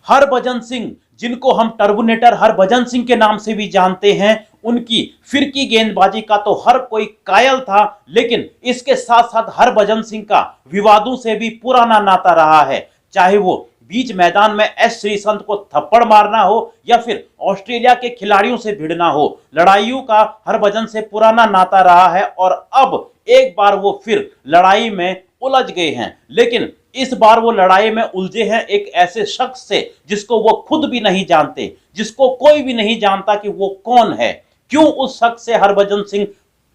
हरभजन सिंह, जिनको हम टर्बोनेटर हरभजन सिंह के नाम से भी जानते हैं, उनकी फिरकी गेंदबाजी का तो हर कोई कायल था, लेकिन इसके साथ साथ हरभजन सिंह का विवादों से भी पुराना नाता रहा है। चाहे वो बीच मैदान में एस श्रीसंत को थप्पड़ मारना हो या फिर ऑस्ट्रेलिया के खिलाड़ियों से भिड़ना हो, लड़ाइयों का हरभजन से पुराना नाता रहा है और अब एक बार वो फिर लड़ाई में उलझ गए हैं। लेकिन इस बार वो लड़ाई में उलझे हैं एक ऐसे शख्स से जिसको वो खुद भी नहीं जानते, जिसको कोई भी नहीं जानता कि वो कौन है। क्यों उस शख्स से हरभजन सिंह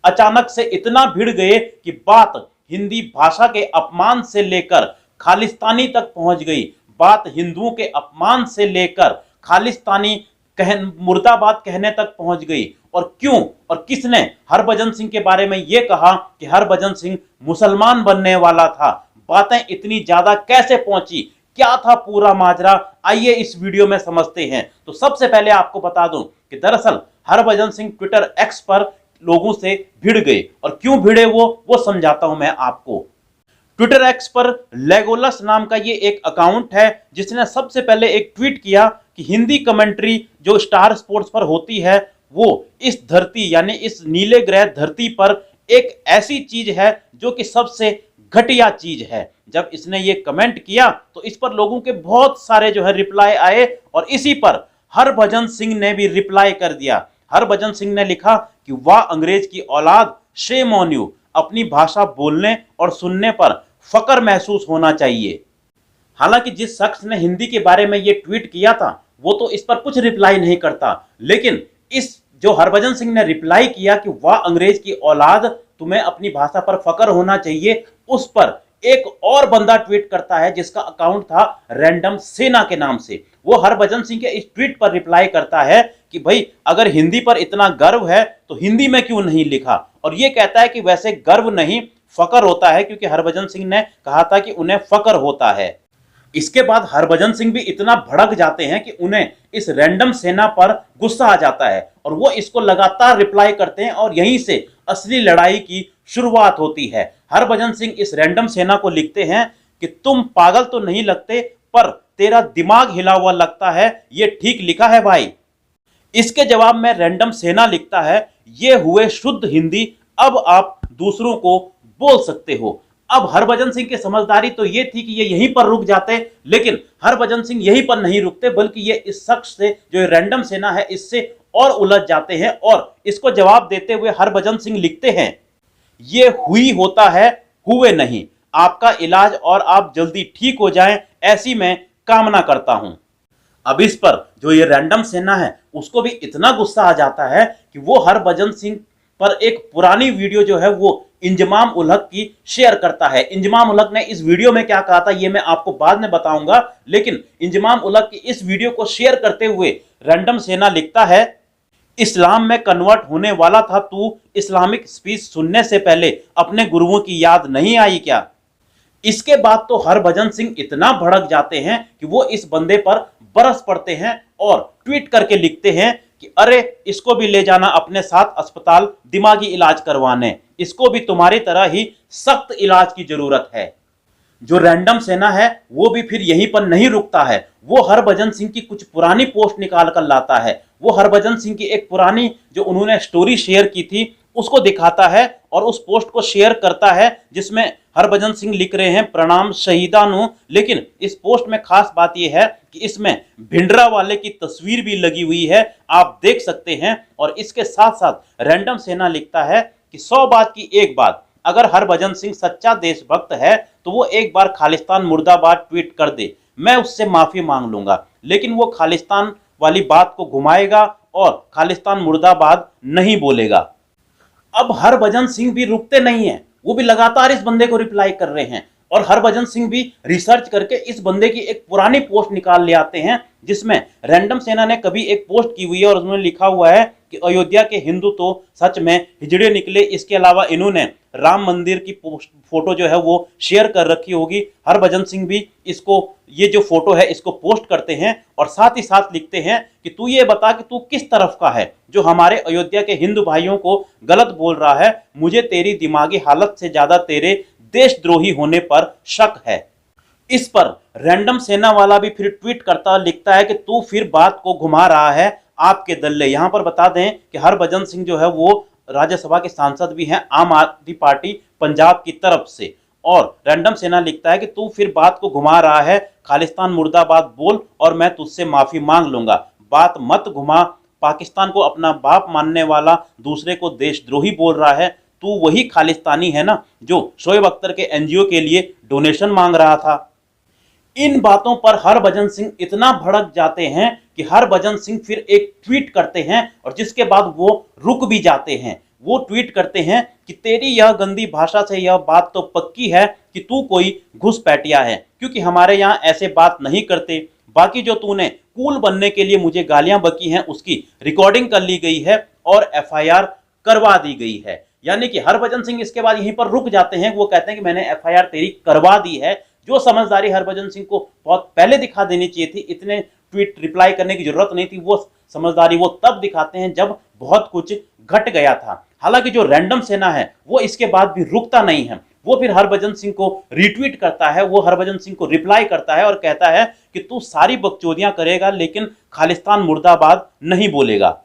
अचानक से इतना भिड़ गए कि बात हिंदी भाषा के अपमान से लेकर खालिस्तानी तक पहुंच गई, बात हिंदुओं के अपमान से लेकर खालिस्तानी मुर्दाबाद कहने तक पहुंच गई। और क्यों और किसने हरभजन सिंह के बारे में यह कहा कि हरभजन सिंह मुसलमान बनने वाला था, बातें इतनी ज्यादा कैसे पहुंची, क्या था पूरा माजरा, आइए इस वीडियो में समझते हैं। तो सबसे पहले आपको बता दूं कि दरअसल हरभजन सिंह ट्विटर एक्स पर लोगों से भिड़ गए, और क्यों भिड़े वो समझाता हूं मैं आपको। ट्विटर एक्स पर लेगोलस नाम का ये एक अकाउंट है जिसने सबसे पहले एक ट्वीट किया कि हिंदी कमेंट्री जो स्टार स्पोर्ट्स पर होती है वो इस धरती यानी इस नीले ग्रह धरती पर एक ऐसी चीज है जो कि सबसे घटिया चीज है। जब इसने ये कमेंट किया तो इस पर लोगों के बहुत सारे जो है रिप्लाई आए, और इसी पर हरभजन सिंह ने भी रिप्लाई कर दिया। हरभजन सिंह ने लिखा कि वाह अंग्रेज की औलाद, शेम ऑन यू, अपनी भाषा बोलने और सुनने पर फकर महसूस होना चाहिए। हालांकि जिस शख्स ने हिंदी के बारे में यह ट्वीट किया था वो तो इस पर कुछ रिप्लाई नहीं करता, लेकिन इस जो हरभजन सिंह ने रिप्लाई किया कि वाह अंग्रेज की औलाद, तुम्हें अपनी भाषा पर फकर होना चाहिए, उस पर एक और बंदा ट्वीट करता है जिसका अकाउंट था रैंडम सेना के नाम से। वो हरभजन सिंह के इस ट्वीट पर रिप्लाई करता है कि भाई अगर हिंदी पर इतना गर्व है तो हिंदी में क्यों नहीं लिखा, और ये कहता है कि वैसे गर्व नहीं फकर होता है, क्योंकि हरभजन सिंह ने कहा था कि उन्हें फकर होता है। इसके बाद हरभजन सिंह भी इतना भड़क जाते हैं कि उन्हें इस रैंडम सेना पर गुस्सा आ जाता है और वो इसको लगातार रिप्लाई करते हैं, और यहीं से असली लड़ाई की शुरुआत होती है। हरभजन सिंह इस रैंडम सेना को लिखते हैं कि तुम पागल तो नहीं लगते, पर तेरा दिमाग हिला हुआ लगता है, ये ठीक लिखा है भाई। इसके जवाब में रैंडम सेना लिखता है, ये हुए शुद्ध हिंदी, अब आप दूसरों को बोल सकते हो। अब हरभजन सिंह की समझदारी तो ये थी कि ये यहीं पर रुक जाते, लेकिन हरभजन सिंह यहीं पर नहीं रुकते, बल्कि ये इस शख्स से जो रैंडम सेना है इससे और उलझ जाते हैं, और इसको जवाब देते हुए हरभजन सिंह लिखते हैं, ये हुई होता है, हुए नहीं, आपका इलाज और आप जल्दी ठीक हो जाएं, ऐसी मैं कामना करता हूं। अब इस पर जो ये रैंडम सेना है उसको भी इतना गुस्सा आ जाता है कि वो हरभजन सिंह पर एक पुरानी वीडियो जो है वो इंजमाम उल हक की शेयर करता है। इंजमाम उल हक ने इस वीडियो में क्या कहा था ये मैं आपको बाद में बताऊंगा, लेकिन इंजमाम उल हक की इस वीडियो को शेयर करते हुए रैंडम सेना लिखता है, इस्लाम में कन्वर्ट होने वाला था तू, इस्लामिक स्पीच सुनने से पहले अपने गुरुओं की याद नहीं आई क्या। इसके बाद तो हरभजन सिंह इतना भड़क जाते हैं कि वो इस बंदे पर बरस पड़ते हैं और ट्वीट करके लिखते हैं कि अरे इसको भी ले जाना अपने साथ अस्पताल दिमागी इलाज करवाने, इसको भी तुम्हारी तरह ही सख्त इलाज की जरूरत है। जो रैंडम सेना है वो भी फिर यहीं पर नहीं रुकता है, वो हरभजन सिंह की कुछ पुरानी पोस्ट निकाल कर लाता है। वो हरभजन सिंह की एक पुरानी जो उन्होंने स्टोरी शेयर की थी उसको दिखाता है और उस पोस्ट को शेयर करता है जिसमें हरभजन सिंह लिख रहे हैं प्रणाम शहीदानु। लेकिन इस पोस्ट में खास बात यह है कि इसमें भिंडरा वाले की तस्वीर भी लगी हुई है, आप देख सकते हैं। और इसके साथ साथ रैंडम सेना लिखता है कि 100 बात की एक बात, अगर हरभजन सिंह सच्चा देशभक्त है तो वो एक बार खालिस्तान मुर्दाबाद ट्वीट कर दे, मैं उससे माफी मांग लूंगा, लेकिन वो खालिस्तान वाली बात को घुमाएगा और खालिस्तान मुर्दाबाद नहीं बोलेगा। अब हरभजन सिंह भी रुकते नहीं हैं, वो भी लगातार इस बंदे को रिप्लाई कर रहे हैं, और हरभजन सिंह भी रिसर्च करके इस बंदे की एक पुरानी पोस्ट निकाल ले आते हैं जिसमें रैंडम सेना ने कभी एक पोस्ट की हुई है और उसमें लिखा हुआ है कि अयोध्या के हिंदू तो सच में हिजड़े निकले। इसके अलावा इन्होंने राम मंदिर की फोटो जो है वो शेयर कर रखी होगी। हरभजन सिंह भी इसको ये जो फोटो है इसको पोस्ट करते हैं और साथ ही साथ लिखते हैं कि तू ये बता कि तू किस तरफ का है जो हमारे अयोध्या के हिंदू भाइयों को गलत बोल रहा है, मुझे तेरी दिमागी हालत से ज्यादा तेरे देशद्रोही होने पर शक है। इस पर रैंडम सेना वाला भी फिर ट्वीट करता लिखता है कि तू फिर बात को घुमा रहा है आपके दल्ले। यहां पर बता दें कि हरभजन सिंह जो है वो राज्यसभा के सांसद भी हैं आम आदमी पार्टी पंजाब की तरफ से। और रैंडम सेना लिखता है कि तू फिर बात को घुमा रहा है, खालिस्तान मुर्दाबाद बोल और मैं तुझसे माफी मांग लूंगा, बात मत घुमा। पाकिस्तान को अपना बाप मानने वाला दूसरे को देशद्रोही बोल रहा है। तू वही खालिस्तानी है ना जो शोएब अख्तर के एनजीओ के लिए डोनेशन मांग रहा था। इन बातों पर हरभजन सिंह इतना भड़क जाते हैं कि हरभजन सिंह फिर एक ट्वीट करते हैं और जिसके बाद वो रुक भी जाते हैं। वो ट्वीट करते हैं कि तेरी यह गंदी भाषा से यह बात तो पक्की है कि तू कोई घुसपैठिया है, क्योंकि हमारे यहाँ ऐसे बात नहीं करते। बाकी जो तूने कूल बनने के लिए मुझे गालियां बकी हैं उसकी रिकॉर्डिंग कर ली गई है और एफआईआर करवा दी गई है। यानी कि हरभजन सिंह इसके बाद यहीं पर रुक जाते हैं। वो कहते हैं कि मैंने एफआईआर तेरी करवा दी है। जो समझदारी हरभजन सिंह को बहुत पहले दिखा देनी चाहिए थी, इतने ट्वीट रिप्लाई करने की जरूरत नहीं थी, वो समझदारी वो तब दिखाते हैं जब बहुत कुछ घट गया था। हालांकि जो रैंडम सेना है वो इसके बाद भी रुकता नहीं है। वो फिर हरभजन सिंह को रिट्वीट करता है, वो हरभजन सिंह को रिप्लाई करता है और कहता है कि तू सारी बकचोदियां करेगा लेकिन खालिस्तान मुर्दाबाद नहीं बोलेगा।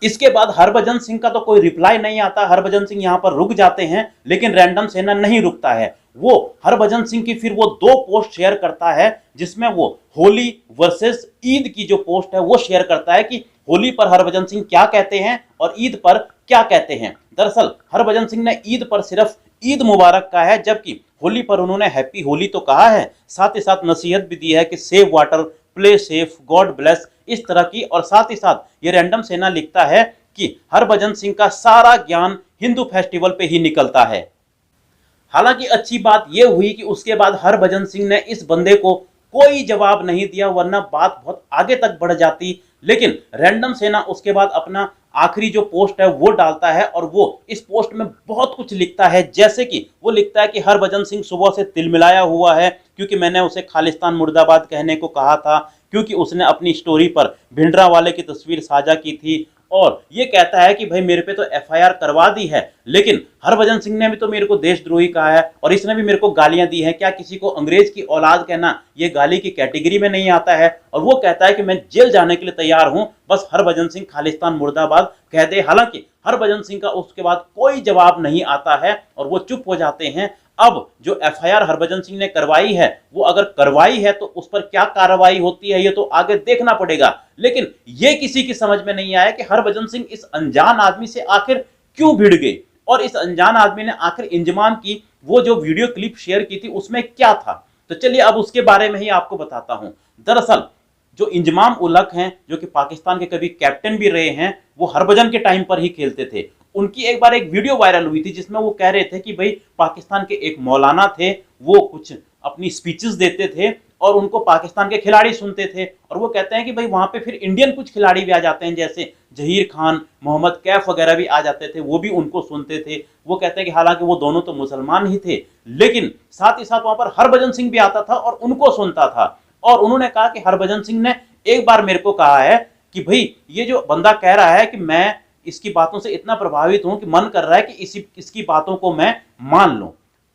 इसके बाद हरभजन सिंह का तो कोई रिप्लाई नहीं आता। हरभजन सिंह यहां पर रुक जाते हैं लेकिन रैंडम सेना नहीं रुकता है। वो हरभजन सिंह की फिर वो 2 पोस्ट शेयर करता है जिसमें वो होली वर्सेस ईद की जो पोस्ट है वो शेयर करता है कि होली पर हरभजन सिंह क्या कहते हैं और ईद पर क्या कहते हैं। दरअसल हरभजन सिंह ने ईद पर सिर्फ ईद मुबारक कहा है, जबकि होली पर उन्होंने हैप्पी होली तो कहा है, साथ ही साथ नसीहत भी दी है कि save water, play safe, God bless, इस तरह की। और साथ ही साथ ये रैंडम सेना लिखता है कि हरभजन सिंह का सारा ज्ञान हिंदू फेस्टिवल पे ही निकलता है। हालांकि अच्छी बात यह हुई कि उसके बाद हरभजन सिंह ने इस बंदे को कोई जवाब नहीं दिया, वरना बात बहुत आगे तक बढ़ जाती। लेकिन रैंडम सेना उसके बाद अपना आखिरी जो पोस्ट है वो डालता है और वो इस पोस्ट में बहुत कुछ लिखता है। जैसे कि वो लिखता है कि हरभजन सिंह सुबह से तिलमिलाया हुआ है क्योंकि मैंने उसे खालिस्तान मुर्दाबाद कहने को कहा था, क्योंकि उसने अपनी स्टोरी पर भिंडरावाले की तस्वीर साझा की थी। और ये कहता है कि भाई मेरे पे तो एफआईआर करवा दी है लेकिन हरभजन सिंह ने भी तो मेरे को देशद्रोही कहा है और इसने भी मेरे को गालियां दी हैं। क्या किसी को अंग्रेज की औलाद कहना ये गाली की कैटेगरी में नहीं आता है? और वो कहता है कि मैं जेल जाने के लिए तैयार हूं, बस हरभजन सिंह खालिस्तान मुर्दाबाद कह दे। हालांकि हरभजन सिंह का उसके बाद कोई जवाब नहीं आता है और वो चुप हो जाते हैं। अब जो एफआईआर हरभजन सिंह ने करवाई है वो अगर करवाई है तो उस पर क्या कार्रवाई होती है ये तो आगे देखना पड़ेगा। लेकिन ये किसी की समझ में नहीं आया कि हरभजन सिंह इस अनजान आदमी से आखिर क्यों भिड़ गए और इस अनजान आदमी ने आखिर इंजमाम की वो जो वीडियो क्लिप शेयर की थी उसमें क्या था। तो चलिए अब उसके बारे में ही आपको बताता हूं। दरअसल जो इंजमाम उल हक हैं, जो कि पाकिस्तान के कभी कैप्टन भी रहे हैं, वो हरभजन के टाइम पर ही खेलते थे। उनकी एक बार एक वीडियो वायरल हुई थी जिसमें वो कह रहे थे कि भाई पाकिस्तान के एक मौलाना थे, वो कुछ अपनी स्पीचेस देते थे और उनको पाकिस्तान के खिलाड़ी सुनते थे। और वो कहते हैं कि भाई वहां पे फिर इंडियन कुछ खिलाड़ी भी आ जाते हैं, जैसे जहीर खान, मोहम्मद कैफ वगैरह भी आ जाते थे, वो भी उनको सुनते थे। वो कहते हैं कि हालांकि वो दोनों तो मुसलमान ही थे लेकिन साथ ही साथ वहां पर हरभजन सिंह भी आता था और उनको सुनता था। और उन्होंने कहा कि हरभजन सिंह ने एक बार मेरे को कहा है कि भाई ये जो बंदा कह रहा है कि मैं इसकी बातों से इतना प्रभावित हूं कि मन कर रहा है कि इसकी बातों को मैं मान लूं।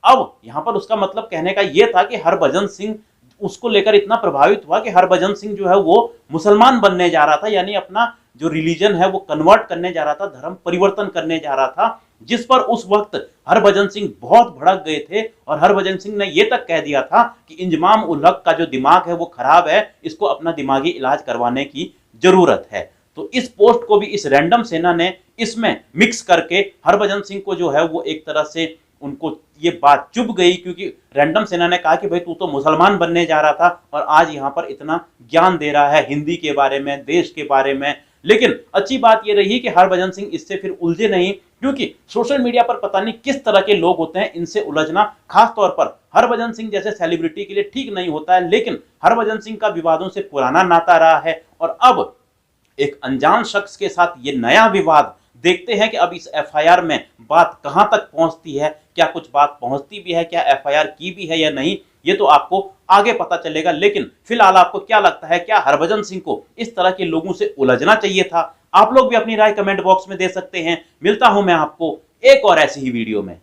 अब यहां पर उसका मतलब कहने का यह था कि हरभजन सिंह उसको लेकर इतना प्रभावित हुआ कि हरभजन सिंह जो है वो मुसलमान बनने जा रहा था, यानी अपना जो रिलीजन है वो कन्वर्ट करने जा रहा था, धर्म परिवर्तन करने जा रहा था। जिस पर उस वक्त हरभजन सिंह बहुत भड़क गए थे और हरभजन सिंह ने यह तक कह दिया था कि इंजमाम उल हक का जो दिमाग है वो खराब है, इसको अपना दिमागी इलाज करवाने की जरूरत है। तो इस पोस्ट को भी इस रैंडम सेना ने इसमें मिक्स करके हरभजन सिंह को जो है वो एक तरह से उनको ये बात चुभ गई, क्योंकि रैंडम सेना ने कहा कि भाई तू तो मुसलमान बनने जा रहा था और आज यहाँ पर इतना ज्ञान दे रहा है हिंदी के बारे में, देश के बारे में। लेकिन अच्छी बात ये रही कि हरभजन सिंह इससे फिर उलझे नहीं, क्योंकि सोशल मीडिया पर पता नहीं किस तरह के लोग होते हैं, इनसे उलझना खास तौर पर हरभजन सिंह जैसे सेलिब्रिटी के लिए ठीक नहीं होता है। लेकिन हरभजन सिंह का विवादों से पुराना नाता रहा है और अब एक अनजान शख्स के साथ ये नया विवाद। देखते हैं कि अब इस एफआईआर में बात कहां तक पहुंचती है, क्या कुछ बात पहुंचती भी है, क्या एफआईआर की भी है या नहीं, ये तो आपको आगे पता चलेगा। लेकिन फिलहाल आपको क्या लगता है, क्या हरभजन सिंह को इस तरह के लोगों से उलझना चाहिए था? आप लोग भी अपनी राय कमेंट बॉक्स में दे सकते हैं। मिलता हूं मैं आपको एक और ऐसी ही वीडियो में।